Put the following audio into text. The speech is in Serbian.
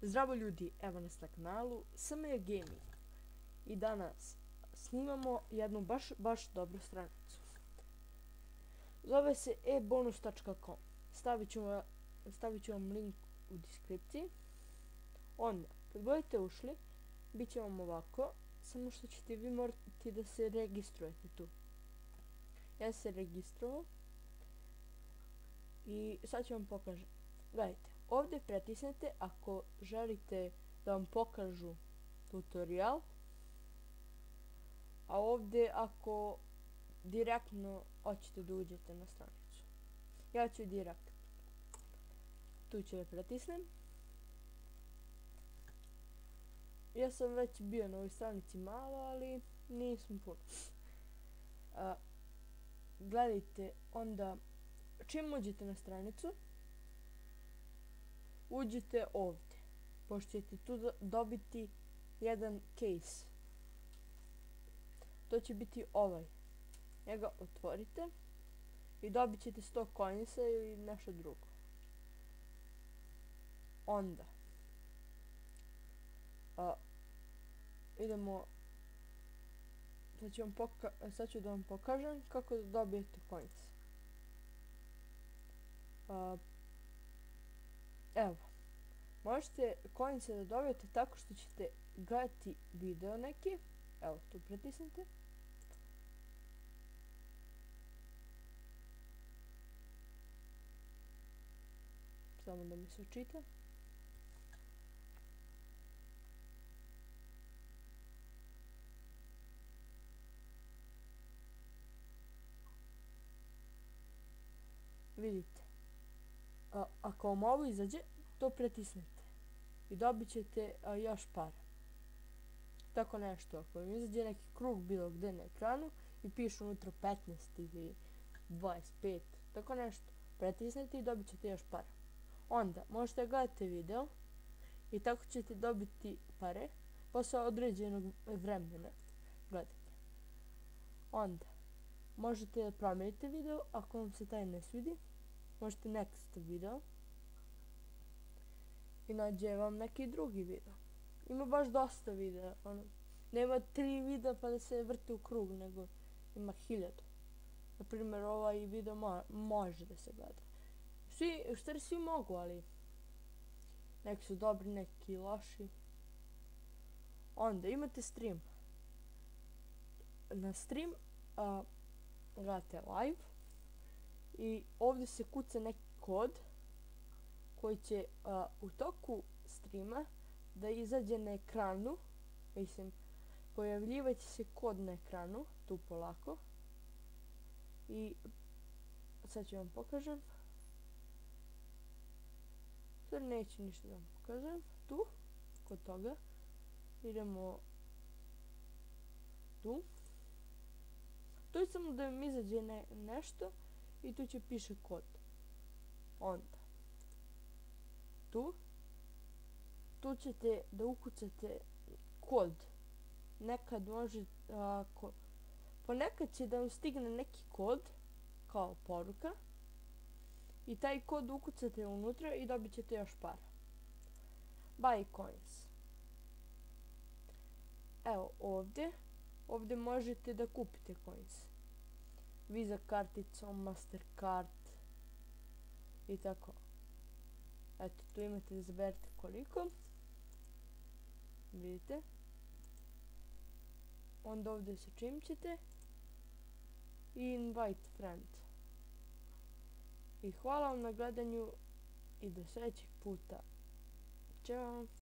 Zdravo ljudi, evo nas na kanalu SMJ Gaming i danas snimamo jednu baš dobru stranicu. Zove se ebonus.com. Stavit ću vam link u deskripciji. Onda, kad budete ušli, bit će vam ovako, samo što ćete vi morati da se registrujete tu. Ja se registrovao i sad ću vam pokažem. Gledajte, ovdje pritisnete ako želite da vam pokažu tutorial, a ovdje ako direktno hoćete da uđete na stranicu. Ja ću direktno. Tu ću da pritisnem. Ja sam već bio na ovoj stranici malo, ali nisam puno. Gledajte, onda čim uđete na stranicu, uđite ovdje, pošto ćete tu dobiti jedan case. To će biti ovaj. Njega otvorite i dobit ćete 100 coinsa ili nešto drugo. Onda idemo, sad ću da vam pokažem kako da dobijete coins. Evo, možete coinse da dobijete tako što ćete gledati video neki. Evo, tu pritisnite. Samo da mi se čita. Vidite, ako vam ovo izađe, to pritisnete i dobit ćete još para. Tako nešto, ako vam izađe neki krug bilo gde na ekranu i piše unutra 15 ili 25, tako nešto, pritisnete i dobit ćete još para. Onda možete gledati video i tako ćete dobiti pare posle određenog vremena. Gledajte. Onda možete da promenite video ako vam se taj ne svidi. Možete next video i nađe vam neki drugi video. Ima baš dosta videa. Nema 3 videa pa da se vrte u krug, nego ima 1000. Naprimjer, ovaj video može da se gleda. Svi mogu, ali neki su dobri, neki loši. Onda imate stream. Na stream gledate live i ovdje se kuca neki kod koji će u toku streama da izađe na ekranu. Mislim, pojavljivaće se kod na ekranu, tu polako. I sad ću vam pokažem. Sad neću ništa da vam pokažem. Tu, kod toga. Idemo tu. Tu je samo da vam izađe nešto i tu će piše kod. Onda tu ćete da ukucate kod. Nekad može, ponekad će da vam stigne neki kod kao poruka i taj kod ukucate unutra i dobit ćete još para. Buy coins. Evo ovdje možete da kupite coins. Visa karticom, Mastercard i tako. Eto, tu imate da izaberete koliko. Vidite. Onda ovdje se čimćete i invite friend. I hvala vam na gledanju i do sljedećeg puta. Ćao!